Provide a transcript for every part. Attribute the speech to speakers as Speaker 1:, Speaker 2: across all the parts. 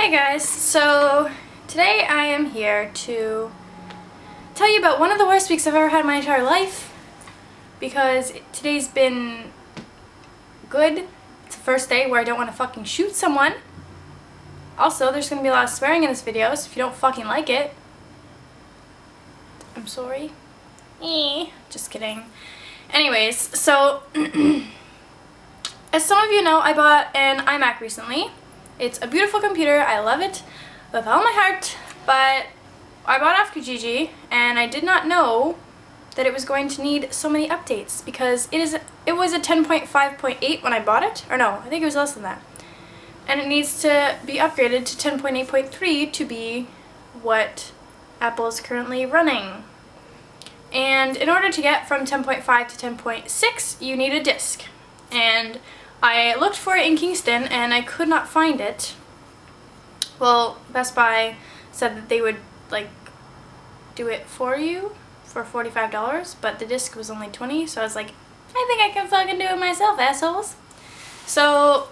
Speaker 1: Hey guys, so today I am here to tell you about one of the worst weeks I've ever had in my entire life, because today's been good. It's the first day where I don't want to fucking shoot someone. Also, there's going to be a lot of swearing in this video, so if you don't fucking like it, I'm sorry. Just kidding. Anyways, so as some of you know, I bought an iMac recently. It's a beautiful computer. I love it with all my heart, but I bought it off Kijiji and I did not know that it was going to need so many updates, because it was a 10.5.8 when I bought it, or no, I think it was less than that. And it needs to be upgraded to 10.8.3 to be what Apple is currently running. And in order to get from 10.5 to 10.6, you need a disk. And I looked for it in Kingston and I could not find it. Well, Best Buy said that they would like do it for you for $45, but the disc was only $20, so I was like, I think I can fucking do it myself, assholes. So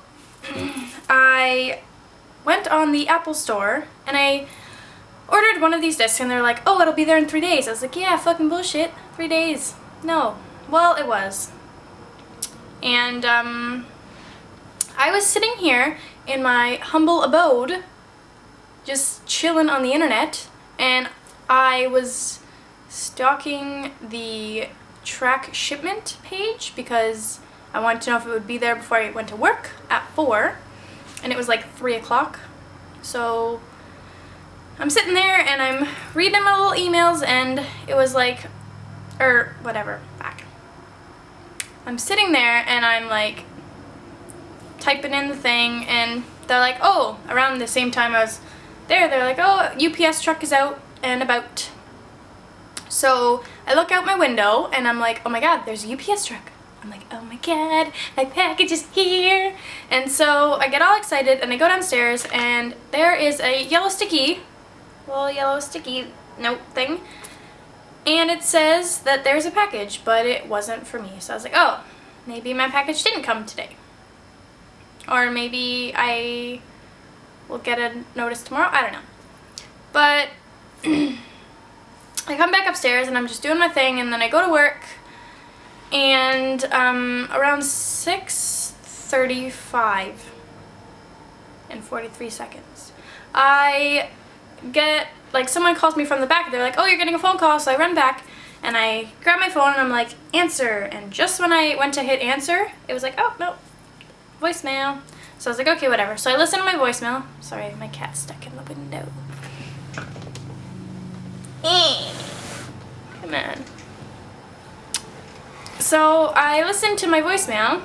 Speaker 1: I went on the Apple store and I ordered one of these discs, and they're like, oh, it'll be there in 3 days. I was like, yeah, fucking bullshit. 3 days. No. Well, it was. And I was sitting here in my humble abode, just chilling on the internet, and I was stalking the track shipment page because I wanted to know if it would be there before I went to work at 4, and it was like 3 o'clock. So I'm sitting there and I'm reading my little emails, and it was like, or whatever, back. I'm sitting there and I'm like typing in the thing, and they're like, oh, around the same time I was there, they're like, oh, UPS truck is out and about. So I look out my window and I'm like, oh my god, there's a UPS truck. I'm like, oh my god, my package is here. And so I get all excited and I go downstairs, and there is a little yellow sticky note thing, and it says that there's a package, but it wasn't for me. So I was like, oh, maybe my package didn't come today. Or maybe I will get a notice tomorrow. I don't know. But I come back upstairs and I'm just doing my thing, and then I go to work, and around 6:35 and 43 seconds, I get, like, someone calls me from the back. They're like, oh, you're getting a phone call. So I run back and I grab my phone and I'm like, answer. And just when I went to hit answer, it was like, oh, no, voicemail. So I was like, okay, whatever. So I listened to my voicemail. Sorry, my cat's stuck in the window. Come on. So I listened to my voicemail,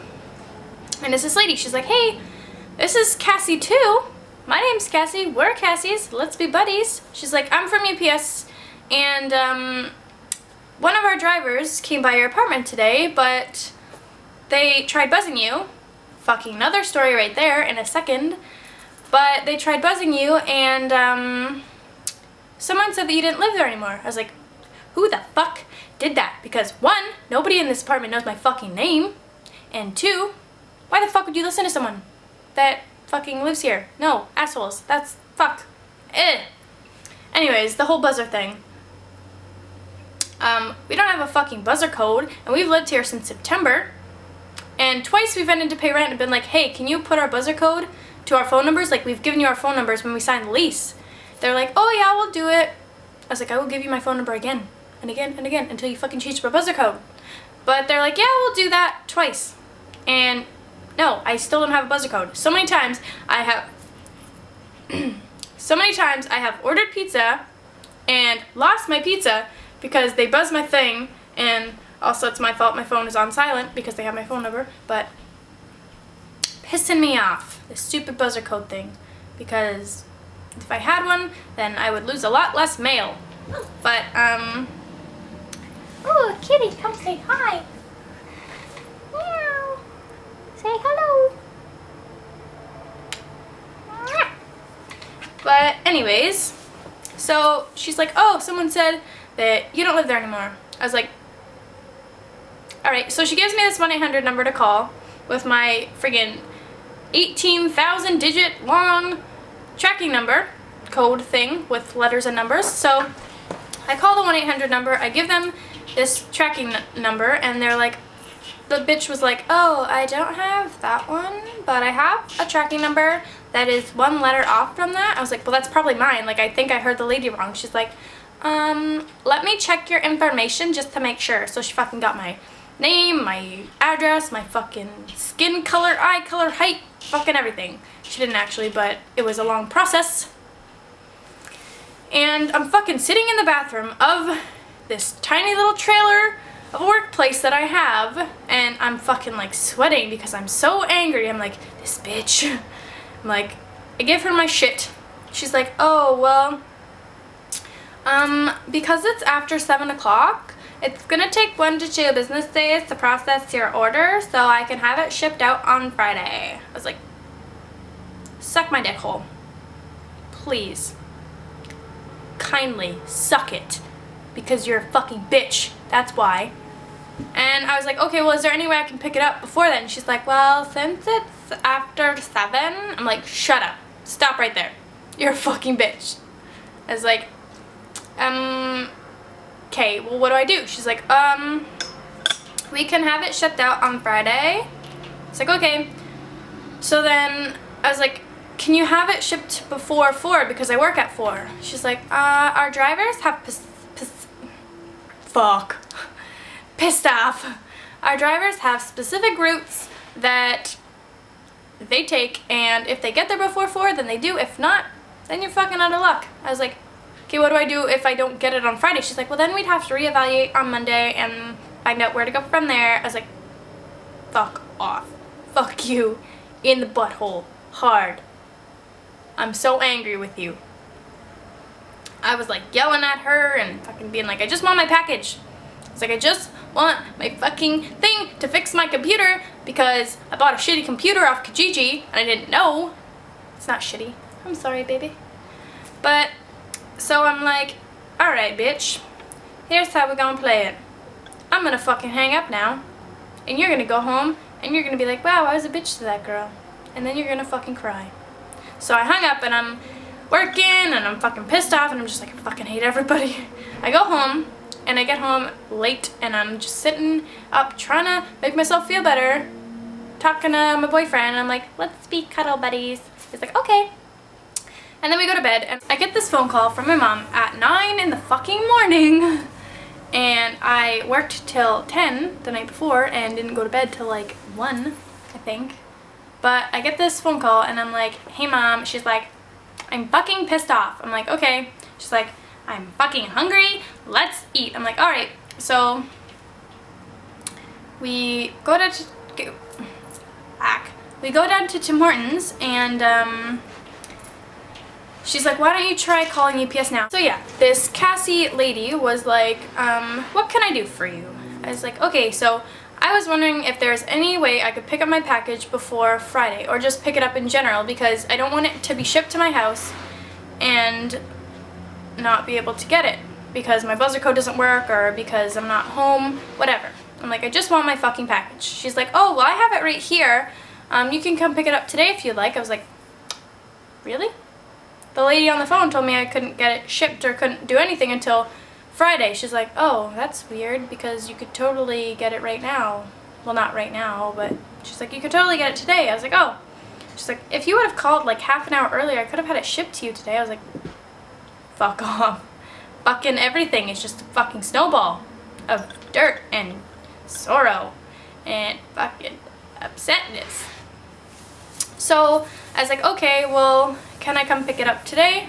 Speaker 1: and it's this lady. She's like, hey, this is Cassie too. My name's Cassie. We're Cassies. Let's be buddies. She's like, I'm from UPS, and one of our drivers came by your apartment today, but they tried buzzing you. Fucking another story right there in a second. But they tried buzzing you, and someone said that you didn't live there anymore. I was like, who the fuck did that? Because 1, nobody in this apartment knows my fucking name, and 2, why the fuck would you listen to someone that fucking lives here? No, assholes. That's fuck. Anyways, the whole buzzer thing. We don't have a fucking buzzer code, and we've lived here since September. And twice we've ended to pay rent and been like, hey, can you put our buzzer code to our phone numbers? Like, we've given you our phone numbers when we signed the lease. They're like, oh yeah, we'll do it. I was like, I will give you my phone number again and again and again until you fucking change my buzzer code. But they're like, yeah, we'll do that twice. And no, I still don't have a buzzer code. So many times I have ordered pizza and lost my pizza because they buzzed my thing, and also it's my fault my phone is on silent because they have my phone number, but pissing me off, this stupid buzzer code thing, because if I had one, then I would lose a lot less mail. But oh, kitty, come say hi. Meow. Say hello. But anyways, so she's like, oh, someone said that you don't live there anymore. I was like, alright. So she gives me this 1-800 number to call with my friggin' 18,000 digit long tracking number code thing with letters and numbers. So I call the 1-800 number, I give them this tracking number, and they're like, the bitch was like, oh, I don't have that one, but I have a tracking number that is one letter off from that. I was like, well, that's probably mine. Like, I think I heard the lady wrong. She's like, let me check your information just to make sure. So she fucking got my name, my address, my fucking skin color, eye color, height, fucking everything. She didn't actually, but it was a long process. And I'm fucking sitting in the bathroom of this tiny little trailer of a workplace that I have, and I'm fucking like sweating because I'm so angry. I'm like, this bitch. I'm like, I give her my shit. She's like, oh, well, because it's after 7 o'clock, it's gonna take 1 to 2 business days to process your order, so I can have it shipped out on Friday. I was like, suck my dick hole. Please. Kindly suck it. Because you're a fucking bitch. That's why. And I was like, okay, well, is there any way I can pick it up before then? She's like, well, since it's after 7, I'm like, shut up. Stop right there. You're a fucking bitch. I was like, okay, well, what do I do? She's like, we can have it shipped out on Friday. It's like, okay. So then I was like, can you have it shipped before 4 because I work at 4? She's like, our drivers have pissed off. Our drivers have specific routes that they take, and if they get there before 4, then they do. If not, then you're fucking out of luck. I was like, okay, what do I do if I don't get it on Friday? She's like, well, then we'd have to reevaluate on Monday and find out where to go from there. I was like, fuck off. Fuck you in the butthole. Hard. I'm so angry with you. I was like yelling at her and fucking being like, I just want my package. It's like, I just want my fucking thing to fix my computer because I bought a shitty computer off Kijiji and I didn't know. It's not shitty. I'm sorry, baby. But, so I'm like, alright, bitch. Here's how we're gonna play it. I'm gonna fucking hang up now. And you're gonna go home and you're gonna be like, wow, I was a bitch to that girl. And then you're gonna fucking cry. So I hung up and I'm working and I'm fucking pissed off and I'm just like, I fucking hate everybody. I go home and I get home late and I'm just sitting up trying to make myself feel better, talking to my boyfriend, and I'm like, let's be cuddle buddies. He's like, okay. And then we go to bed and I get this phone call from my mom at 9 in the fucking morning. And I worked till 10 the night before and didn't go to bed till like 1, I think. But I get this phone call and I'm like, hey mom. She's like, I'm fucking pissed off. I'm like, okay. She's like, I'm fucking hungry. Let's eat. I'm like, alright. So we go down to Tim Hortons and she's like, why don't you try calling UPS now? So yeah, this Cassie lady was like, what can I do for you? I was like, okay, so I was wondering if there's any way I could pick up my package before Friday, or just pick it up in general, because I don't want it to be shipped to my house and not be able to get it because my buzzer code doesn't work or because I'm not home, whatever. I'm like, I just want my fucking package. She's like, oh, well, I have it right here. You can come pick it up today if you'd like. I was like, really? The lady on the phone told me I couldn't get it shipped or couldn't do anything until Friday. She's like, oh, that's weird because you could totally get it right now. Well, not right now, but she's like, you could totally get it today. I was like, oh. She's like, if you would have called like half an hour earlier, I could have had it shipped to you today. I was like, fuck off. Fucking everything is just a fucking snowball of dirt and sorrow and fucking upsetness. So I was like, okay, well, can I come pick it up today?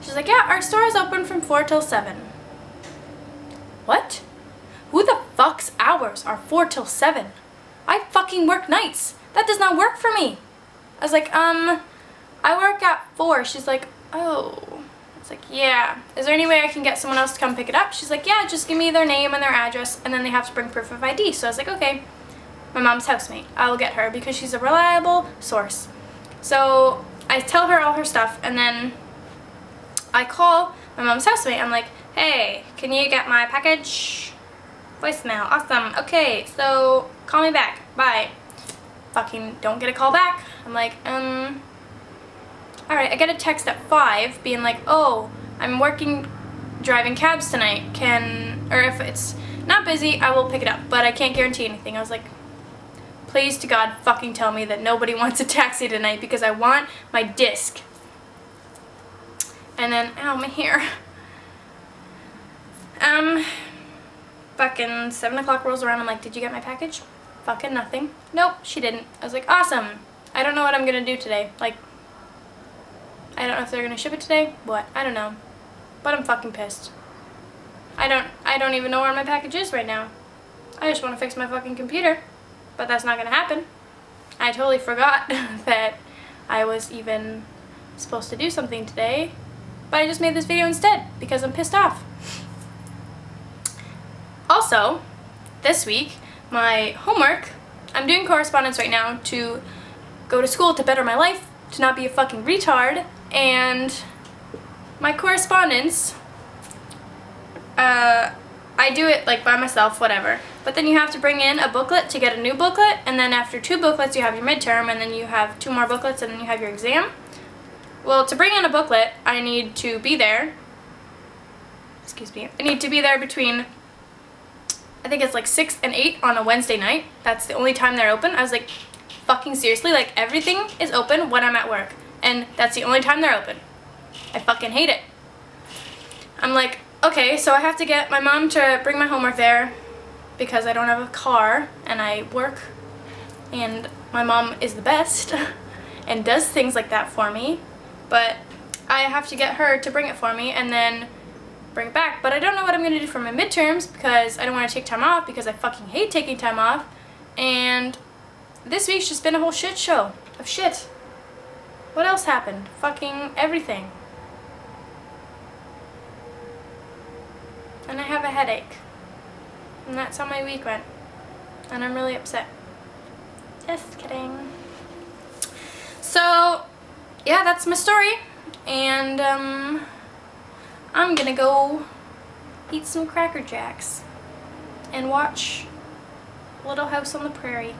Speaker 1: She's like, yeah, our store is open from 4 till 7. What? Who the fuck's hours are 4 till 7? I fucking work nights. That does not work for me. I was like, I work at 4. She's like, oh. I was like, yeah. Is there any way I can get someone else to come pick it up? She's like, yeah, just give me their name and their address, and then they have to bring proof of ID. So I was like, okay. My mom's housemate. I will get her because she's a reliable source. So I tell her all her stuff, and then I call my mom's housemate. I'm like, hey, can you get my package? Voicemail. Awesome. Okay, so call me back. Bye. Fucking don't get a call back. I'm like, alright, I get a text at 5 being like, oh, I'm driving cabs tonight, or if it's not busy, I will pick it up, but I can't guarantee anything. I was like, please to God fucking tell me that nobody wants a taxi tonight because I want my disc. And then, ow, my hair. Fucking 7 o'clock rolls around, I'm like, did you get my package? Fucking nothing. Nope, she didn't. I was like, awesome. I don't know what I'm gonna do today. Like, I don't know if they're gonna ship it today. What? I don't know. But I'm fucking pissed. I don't even know where my package is right now. I just want to fix my fucking computer. But that's not gonna happen. I totally forgot that I was even supposed to do something today. But I just made this video instead because I'm pissed off. Also, this week, my homework, I'm doing correspondence right now to go to school to better my life, to not be a fucking retard, and my correspondence, I do it like by myself, whatever, but then you have to bring in a booklet to get a new booklet, and then after 2 booklets you have your midterm, and then you have 2 more booklets, and then you have your exam. Well, to bring in a booklet, I need to be there, I need to be there between, I think it's like 6 and 8 on a Wednesday night. That's the only time they're open. I was like, fucking seriously, like everything is open when I'm at work, and that's the only time they're open. I fucking hate it. I'm like, okay, so I have to get my mom to bring my homework there because I don't have a car and I work, and my mom is the best and does things like that for me, but I have to get her to bring it for me and then bring it back. But I don't know what I'm going to do for my midterms because I don't want to take time off because I fucking hate taking time off, and this week's just been a whole shit show of shit. What else happened? Fucking everything. And I have a headache. And that's how my week went. And I'm really upset. Just kidding. So, yeah, that's my story. And, I'm gonna go eat some Cracker Jacks and watch Little House on the Prairie.